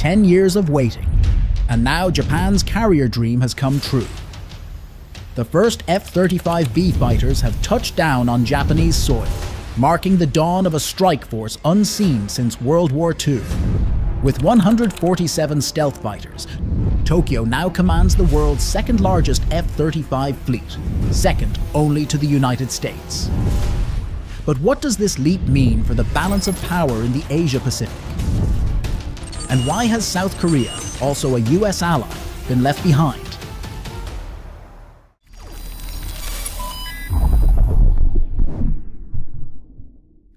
10 years of waiting, and now Japan's carrier dream has come true. The first F-35B fighters have touched down on Japanese soil, marking the dawn of a strike force unseen since World War II. With 147 stealth fighters, Tokyo now commands the world's second-largest F-35 fleet, second only to the United States. But what does this leap mean for the balance of power in the Asia-Pacific? And why has South Korea, also a US ally, been left behind?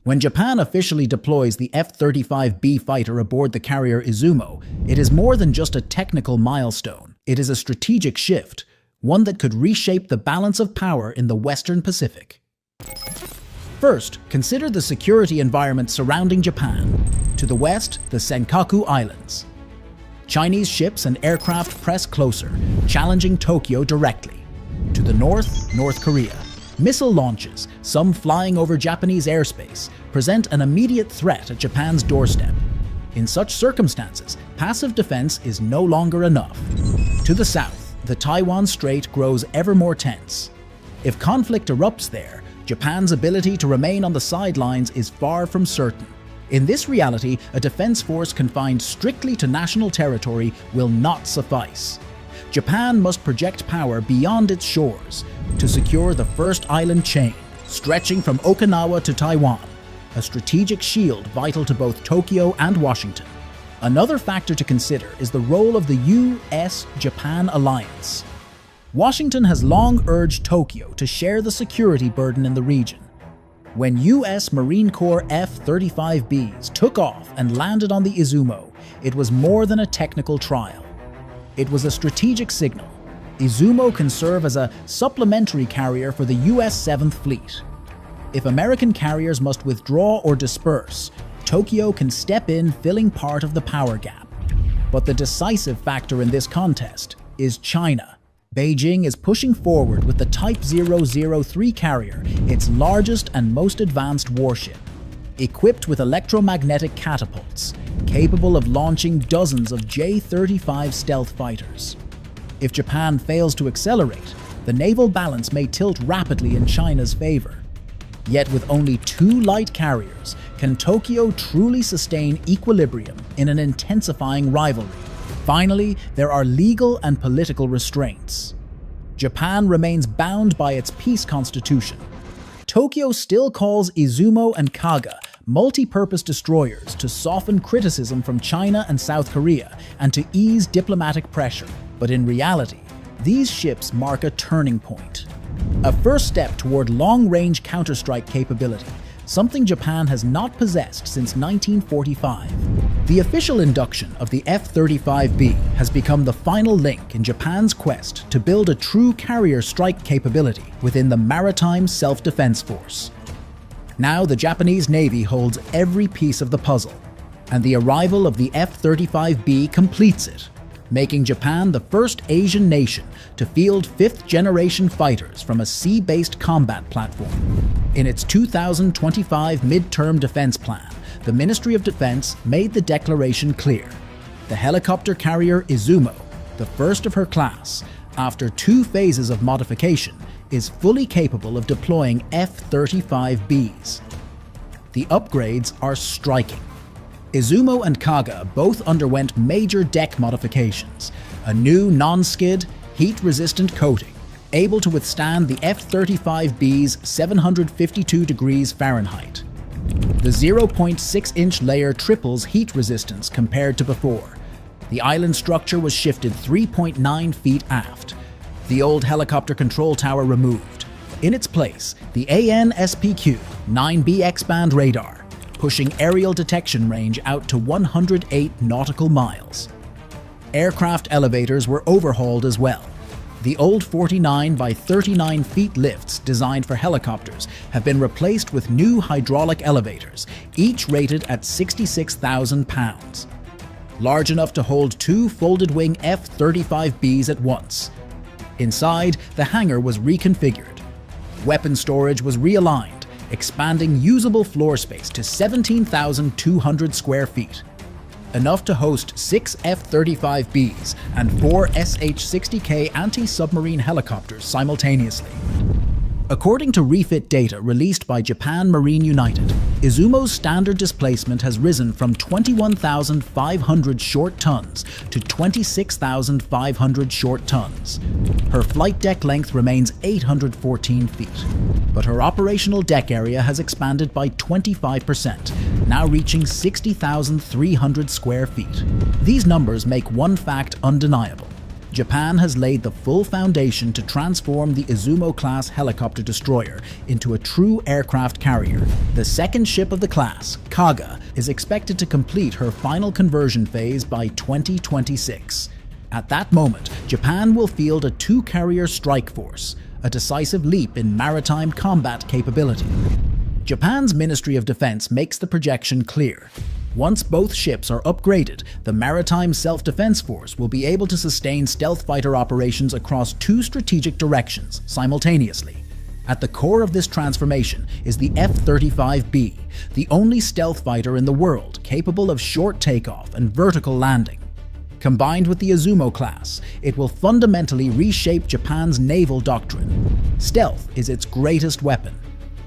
When Japan officially deploys the F-35B fighter aboard the carrier Izumo, it is more than just a technical milestone. It is a strategic shift, one that could reshape the balance of power in the Western Pacific. First, consider the security environment surrounding Japan. To the west, the Senkaku Islands. Chinese ships and aircraft press closer, challenging Tokyo directly. To the north, North Korea. Missile launches, some flying over Japanese airspace, present an immediate threat at Japan's doorstep. In such circumstances, passive defense is no longer enough. To the south, the Taiwan Strait grows ever more tense. If conflict erupts there, Japan's ability to remain on the sidelines is far from certain. In this reality, a defense force confined strictly to national territory will not suffice. Japan must project power beyond its shores to secure the first island chain, stretching from Okinawa to Taiwan, a strategic shield vital to both Tokyo and Washington. Another factor to consider is the role of the US-Japan alliance. Washington has long urged Tokyo to share the security burden in the region. When US Marine Corps F-35Bs took off and landed on the Izumo, it was more than a technical trial. It was a strategic signal. Izumo can serve as a supplementary carrier for the US 7th Fleet. If American carriers must withdraw or disperse, Tokyo can step in, filling part of the power gap. But the decisive factor in this contest is China. Beijing is pushing forward with the Type 003 carrier, its largest and most advanced warship. Equipped with electromagnetic catapults, capable of launching dozens of J-35 stealth fighters. If Japan fails to accelerate, the naval balance may tilt rapidly in China's favor. Yet with only 2 light carriers, can Tokyo truly sustain equilibrium in an intensifying rivalry? Finally, there are legal and political restraints. Japan remains bound by its peace constitution. Tokyo still calls Izumo and Kaga multi-purpose destroyers to soften criticism from China and South Korea and to ease diplomatic pressure. But in reality, these ships mark a turning point. A first step toward long-range counterstrike capability, something Japan has not possessed since 1945. The official induction of the F-35B has become the final link in Japan's quest to build a true carrier strike capability within the Maritime Self-Defense Force. Now the Japanese Navy holds every piece of the puzzle, and the arrival of the F-35B completes it, making Japan the first Asian nation to field 5th-generation fighters from a sea-based combat platform. In its 2025 midterm defense plan, the Ministry of Defense made the declaration clear. The helicopter carrier Izumo, the first of her class, after 2 phases of modification, is fully capable of deploying F-35Bs. The upgrades are striking. Izumo and Kaga both underwent major deck modifications, a new non-skid, heat-resistant coating, able to withstand the F-35B's 752 degrees Fahrenheit. The 0.6-inch layer triples heat resistance compared to before. The island structure was shifted 3.9 feet aft. The old helicopter control tower removed. In its place, the AN/SPQ 9B X-band radar, pushing aerial detection range out to 108 nautical miles. Aircraft elevators were overhauled as well. The old 49 by 39 feet lifts designed for helicopters have been replaced with new hydraulic elevators, each rated at 66,000 pounds. Large enough to hold 2 folded-wing F-35Bs at once. Inside, the hangar was reconfigured. Weapon storage was realigned, expanding usable floor space to 17,200 square feet. enough to host 6 F-35Bs and 4 SH-60K anti-submarine helicopters simultaneously. According to refit data released by Japan Marine United, Izumo's standard displacement has risen from 21,500 short tons to 26,500 short tons. Her flight deck length remains 814 feet, but her operational deck area has expanded by 25%, now reaching 60,300 square feet. These numbers make one fact undeniable. Japan has laid the full foundation to transform the Izumo-class helicopter destroyer into a true aircraft carrier. The second ship of the class, Kaga, is expected to complete her final conversion phase by 2026. At that moment, Japan will field a two-carrier strike force, a decisive leap in maritime combat capability. Japan's Ministry of Defense makes the projection clear. Once both ships are upgraded, the Maritime Self-Defense Force will be able to sustain stealth fighter operations across two strategic directions simultaneously. At the core of this transformation is the F-35B, the only stealth fighter in the world capable of short takeoff and vertical landing. Combined with the Izumo-class, it will fundamentally reshape Japan's naval doctrine. Stealth is its greatest weapon.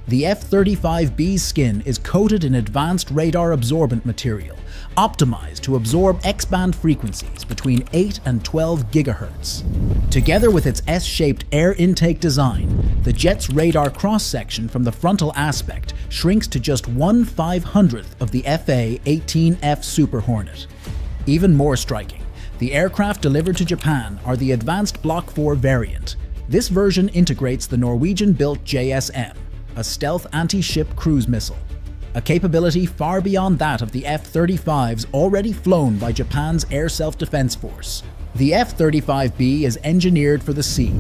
The F-35B's skin is coated in advanced radar-absorbent material, optimized to absorb X-band frequencies between 8 and 12 GHz. Together with its S-shaped air intake design, the jet's radar cross-section from the frontal aspect shrinks to just 1/500th of the FA-18F Super Hornet. Even more striking, the aircraft delivered to Japan are the advanced Block 4 variant. This version integrates the Norwegian-built JSM, a stealth anti-ship cruise missile, a capability far beyond that of the F-35s already flown by Japan's Air Self-Defense Force. The F-35B is engineered for the sea.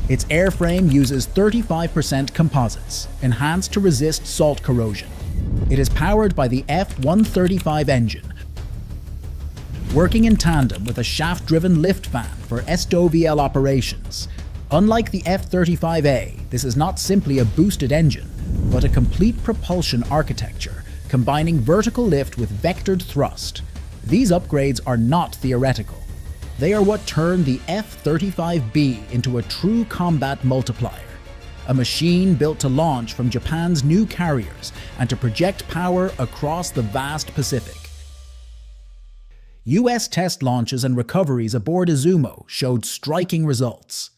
Its airframe uses 35% composites, enhanced to resist salt corrosion. It is powered by the F-135 engine, working in tandem with a shaft-driven lift fan for SOVL operations. Unlike the F-35A, this is not simply a boosted engine, but a complete propulsion architecture, combining vertical lift with vectored thrust. These upgrades are not theoretical. They are what turn the F-35B into a true combat multiplier, a machine built to launch from Japan's new carriers and to project power across the vast Pacific. US test launches and recoveries aboard Izumo showed striking results.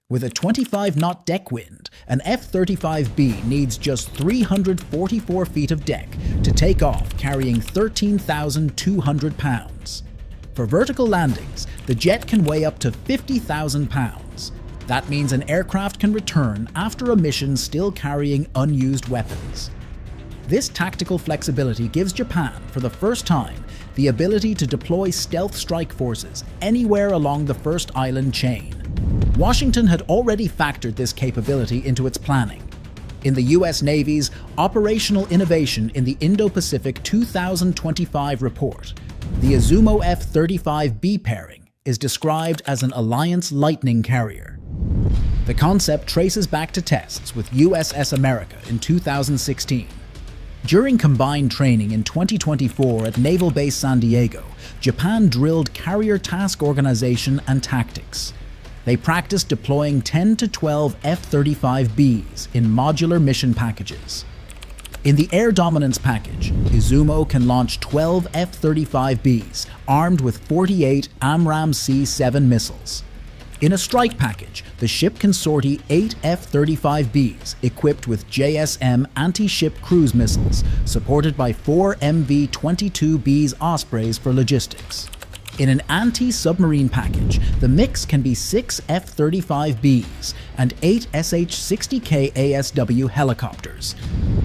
With a 25-knot deck wind, an F-35B needs just 344 feet of deck to take off, carrying 13,200 pounds. For vertical landings, the jet can weigh up to 50,000 pounds. That means an aircraft can return after a mission still carrying unused weapons. This tactical flexibility gives Japan, for the first time, the ability to deploy stealth strike forces anywhere along the first island chain. Washington had already factored this capability into its planning. In the US Navy's Operational Innovation in the Indo-Pacific 2025 report, the Izumo F-35B pairing is described as an Alliance Lightning carrier. The concept traces back to tests with USS America in 2016. During combined training in 2024 at Naval Base San Diego, Japan drilled carrier task organization and tactics. They practiced deploying 10 to 12 F-35Bs in modular mission packages. In the Air Dominance package, Izumo can launch 12 F-35Bs armed with 48 AMRAAM C-7 missiles. In a strike package, the ship can sortie 8 F-35Bs equipped with JSM anti-ship cruise missiles, supported by 4 MV-22Bs Ospreys for logistics. In an anti-submarine package, the mix can be 6 F-35Bs and 8 SH-60K ASW helicopters.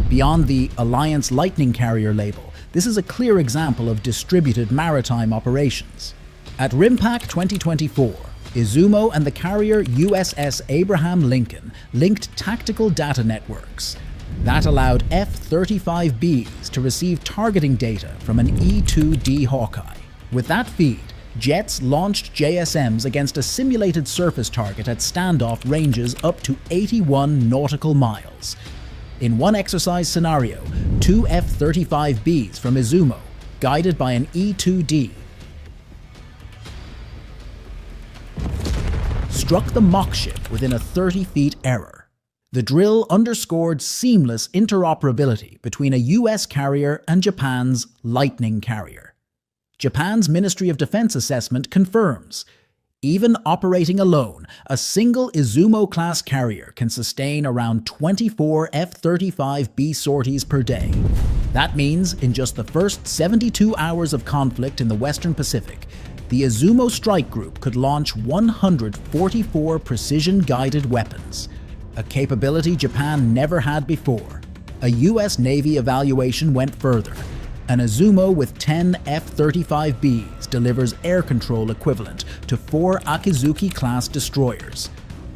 Beyond the Alliance Lightning Carrier label, this is a clear example of distributed maritime operations. At RIMPAC 2024, Izumo and the carrier USS Abraham Lincoln linked tactical data networks. That allowed F-35Bs to receive targeting data from an E-2D Hawkeye. With that feed, jets launched JSMs against a simulated surface target at standoff ranges up to 81 nautical miles. In one exercise scenario, 2 F-35Bs from Izumo guided by an E-2D, struck the mock ship within a 30-feet error. The drill underscored seamless interoperability between a US carrier and Japan's Lightning carrier. Japan's Ministry of Defense assessment confirms, even operating alone, a single Izumo-class carrier can sustain around 24 F-35B sorties per day. That means, in just the first 72 hours of conflict in the Western Pacific, the Izumo Strike Group could launch 144 precision-guided weapons, a capability Japan never had before. A US Navy evaluation went further. An Izumo with 10 F-35Bs delivers air control equivalent to 4 Akizuki-class destroyers.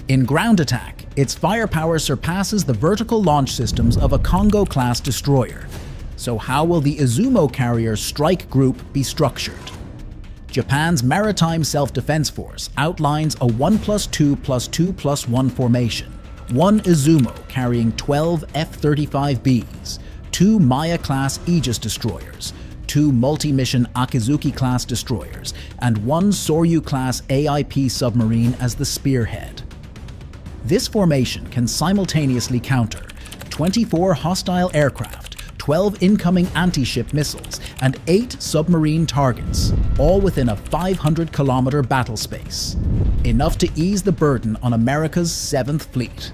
In ground attack, its firepower surpasses the vertical launch systems of a Kongo-class destroyer. So how will the Izumo carrier strike group be structured? Japan's Maritime Self-Defense Force outlines a 1+2+2+1 formation. One Izumo carrying 12 F-35Bs, 2 Maya-class Aegis destroyers, 2 multi-mission Akizuki-class destroyers, and 1 Soryu-class AIP submarine as the spearhead. This formation can simultaneously counter 24 hostile aircraft, 12 incoming anti-ship missiles, and 8 submarine targets, all within a 500-kilometer battle space. Enough to ease the burden on America's 7th Fleet.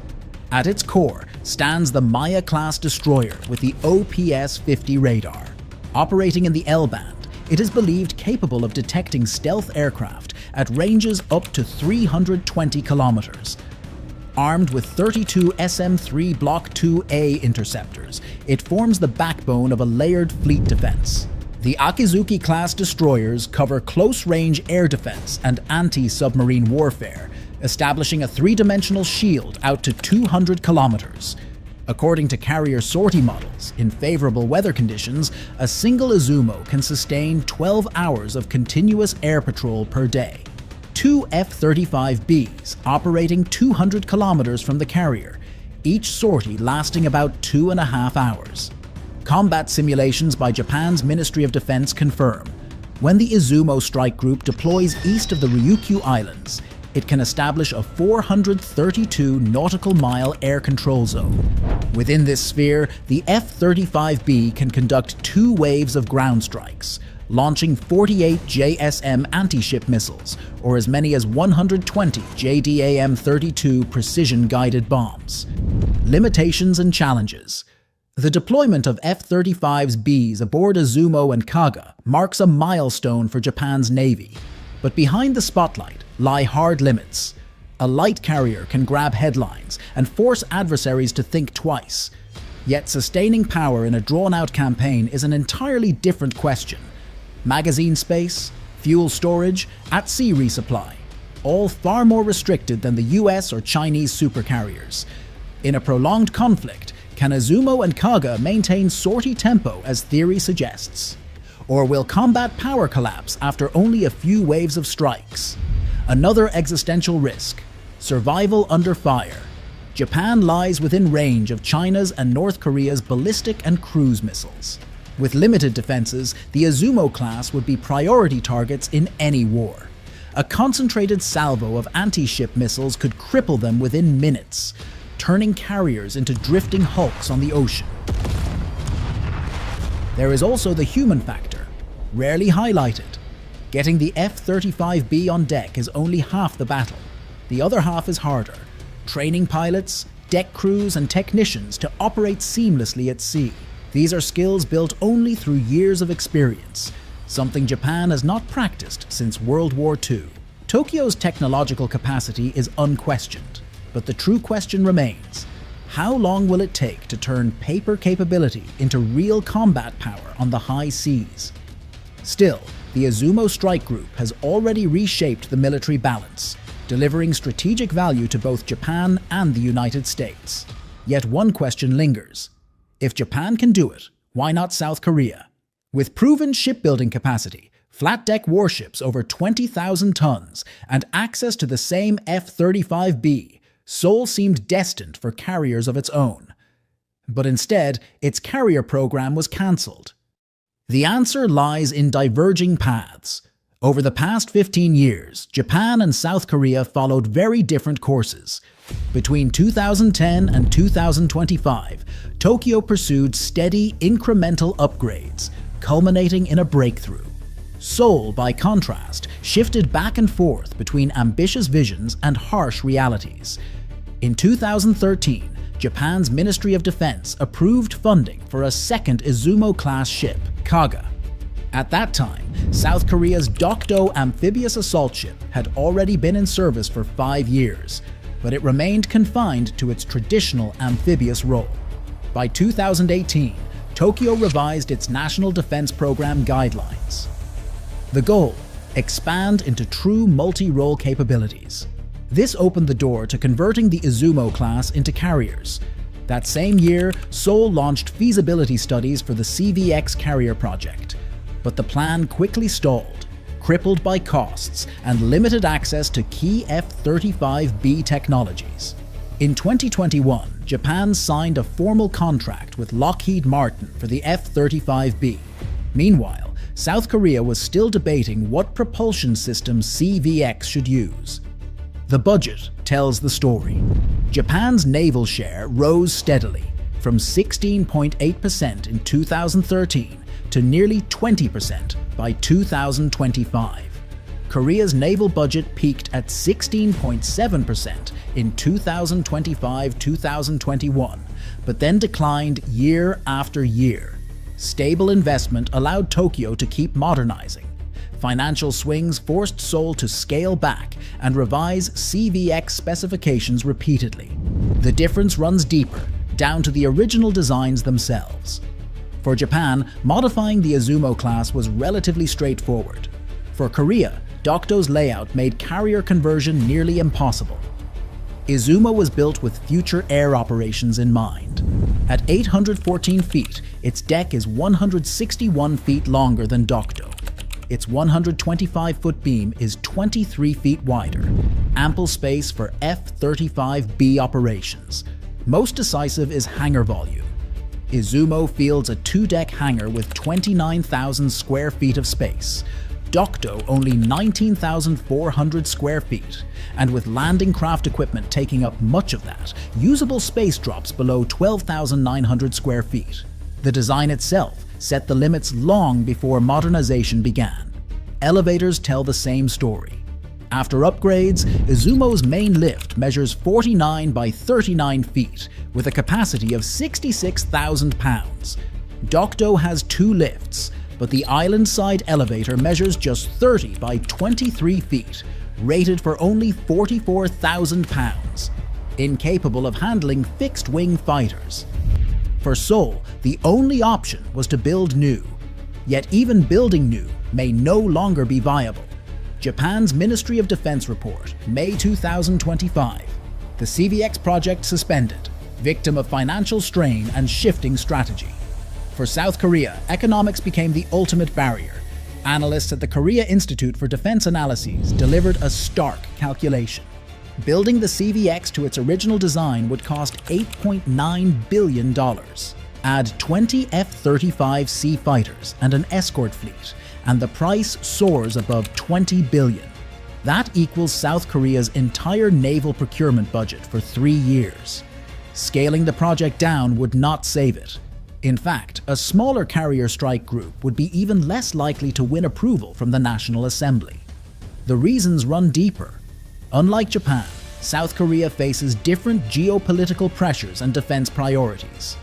At its core stands the Maya-class destroyer with the OPS-50 radar. Operating in the L-band, it is believed capable of detecting stealth aircraft at ranges up to 320 kilometers. Armed with 32 SM-3 Block 2A interceptors, it forms the backbone of a layered fleet defense. The Akizuki-class destroyers cover close-range air defense and anti-submarine warfare, establishing a three-dimensional shield out to 200 kilometers. According to carrier sortie models, in favorable weather conditions, a single Izumo can sustain 12 hours of continuous air patrol per day. 2 F-35Bs operating 200 kilometers from the carrier, each sortie lasting about 2.5 hours. Combat simulations by Japan's Ministry of Defense confirm, when the Izumo Strike Group deploys east of the Ryukyu Islands, it can establish a 432 nautical mile air control zone. Within this sphere, the F-35B can conduct 2 waves of ground strikes, launching 48 JSM anti-ship missiles, or as many as 120 JDAM-32 precision-guided bombs. Limitations and challenges. The deployment of F-35Bs aboard Izumo and Kaga marks a milestone for Japan's Navy. But behind the spotlight lie hard limits. A light carrier can grab headlines and force adversaries to think twice. Yet sustaining power in a drawn-out campaign is an entirely different question. Magazine space, fuel storage, at-sea resupply, all far more restricted than the US or Chinese supercarriers. In a prolonged conflict, can Izumo and Kaga maintain sortie tempo as theory suggests? Or will combat power collapse after only a few waves of strikes? Another existential risk: survival under fire. Japan lies within range of China's and North Korea's ballistic and cruise missiles. With limited defenses, the Izumo-class would be priority targets in any war. A concentrated salvo of anti-ship missiles could cripple them within minutes, turning carriers into drifting hulks on the ocean. There is also the human factor, rarely highlighted. Getting the F-35B on deck is only half the battle. The other half is harder. Training pilots, deck crews, and technicians to operate seamlessly at sea. These are skills built only through years of experience, something Japan has not practiced since World War II. Tokyo's technological capacity is unquestioned, but the true question remains: how long will it take to turn paper capability into real combat power on the high seas? Still, the Izumo Strike Group has already reshaped the military balance, delivering strategic value to both Japan and the United States. Yet one question lingers. If Japan can do it, why not South Korea? With proven shipbuilding capacity, flat-deck warships over 20,000 tons, and access to the same F-35B, Seoul seemed destined for carriers of its own. But instead, its carrier program was cancelled. The answer lies in diverging paths. Over the past 15 years, Japan and South Korea followed very different courses. Between 2010 and 2025, Tokyo pursued steady, incremental upgrades, culminating in a breakthrough. Seoul, by contrast, shifted back and forth between ambitious visions and harsh realities. In 2013, Japan's Ministry of Defense approved funding for a second Izumo-class ship, Kaga. At that time, South Korea's No.2 amphibious assault ship had already been in service for 5 years, but it remained confined to its traditional amphibious role. By 2018, Tokyo revised its National Defense Program guidelines. The goal: expand into true multi-role capabilities. This opened the door to converting the Izumo-class into carriers. That same year, Seoul launched feasibility studies for the CVX carrier project. But the plan quickly stalled, crippled by costs and limited access to key F-35B technologies. In 2021, Japan signed a formal contract with Lockheed Martin for the F-35B. Meanwhile, South Korea was still debating what propulsion system CVX should use. The budget tells the story. Japan's naval share rose steadily, from 16.8% in 2013 to nearly 20% by 2025. Korea's naval budget peaked at 16.7% in 2025-2021, but then declined year after year. Stable investment allowed Tokyo to keep modernizing. Financial swings forced Seoul to scale back and revise CVX specifications repeatedly. The difference runs deeper, down to the original designs themselves. For Japan, modifying the Izumo-class was relatively straightforward. For Korea, No.2's layout made carrier conversion nearly impossible. Izumo was built with future air operations in mind. At 814 feet, its deck is 161 feet longer than No.2. Its 125-foot beam is 23 feet wider, ample space for F-35B operations. Most decisive is hangar volume. Izumo fields a 2-deck hangar with 29,000 square feet of space. No.2 only 19,400 square feet, and with landing craft equipment taking up much of that, usable space drops below 12,900 square feet. The design itself set the limits long before modernization began. Elevators tell the same story. After upgrades, Izumo's main lift measures 49 by 39 feet, with a capacity of 66,000 pounds. No.2 has 2 lifts, but the island-side elevator measures just 30 by 23 feet, rated for only 44,000 pounds, incapable of handling fixed-wing fighters. For Seoul, the only option was to build new. Yet even building new may no longer be viable. Japan's Ministry of Defense report, May 2025. The CVX project suspended, victim of financial strain and shifting strategy. For South Korea, economics became the ultimate barrier. Analysts at the Korea Institute for Defense Analyses delivered a stark calculation. Building the CVX to its original design would cost $8.9 billion. Add 20 F-35C fighters and an escort fleet, and the price soars above $20 billion. That equals South Korea's entire naval procurement budget for 3 years. Scaling the project down would not save it. In fact, a smaller carrier strike group would be even less likely to win approval from the National Assembly. The reasons run deeper. Unlike Japan, South Korea faces different geopolitical pressures and defense priorities.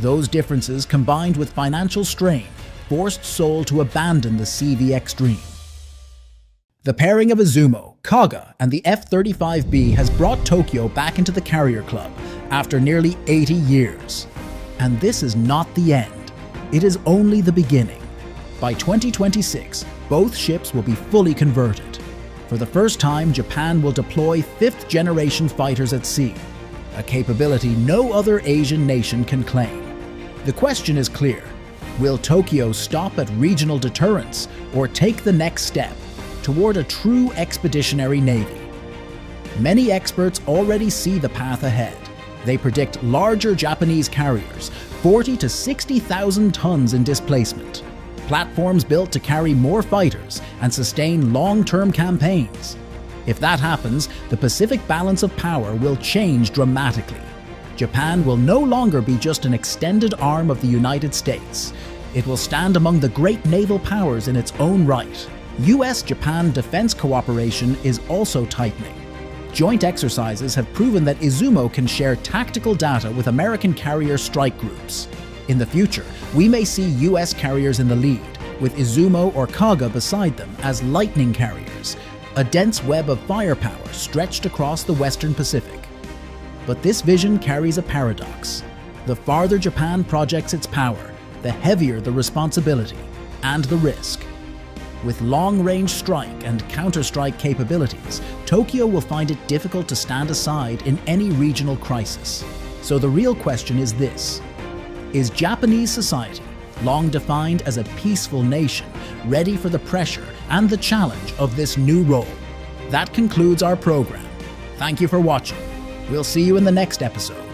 Those differences, combined with financial strain, forced Seoul to abandon the CVX dream. The pairing of Izumo, Kaga, and the F-35B has brought Tokyo back into the carrier club after nearly 80 years. And this is not the end. It is only the beginning. By 2026, both ships will be fully converted. For the first time, Japan will deploy 5th-generation fighters at sea, a capability no other Asian nation can claim. The question is clear. Will Tokyo stop at regional deterrence or take the next step toward a true expeditionary navy? Many experts already see the path ahead. They predict larger Japanese carriers, 40 to 60,000 tons in displacement. platforms built to carry more fighters and sustain long-term campaigns. If that happens, the Pacific balance of power will change dramatically. Japan will no longer be just an extended arm of the United States. It will stand among the great naval powers in its own right. US-Japan defense cooperation is also tightening. Joint exercises have proven that Izumo can share tactical data with American carrier strike groups. In the future, we may see US carriers in the lead, with Izumo or Kaga beside them as lightning carriers, a dense web of firepower stretched across the Western Pacific. But this vision carries a paradox. The farther Japan projects its power, the heavier the responsibility and the risk. With long-range strike and counter-strike capabilities, Tokyo will find it difficult to stand aside in any regional crisis. So the real question is this: is Japanese society, long defined as a peaceful nation, ready for the pressure and the challenge of this new role? That concludes our program. Thank you for watching. We'll see you in the next episode.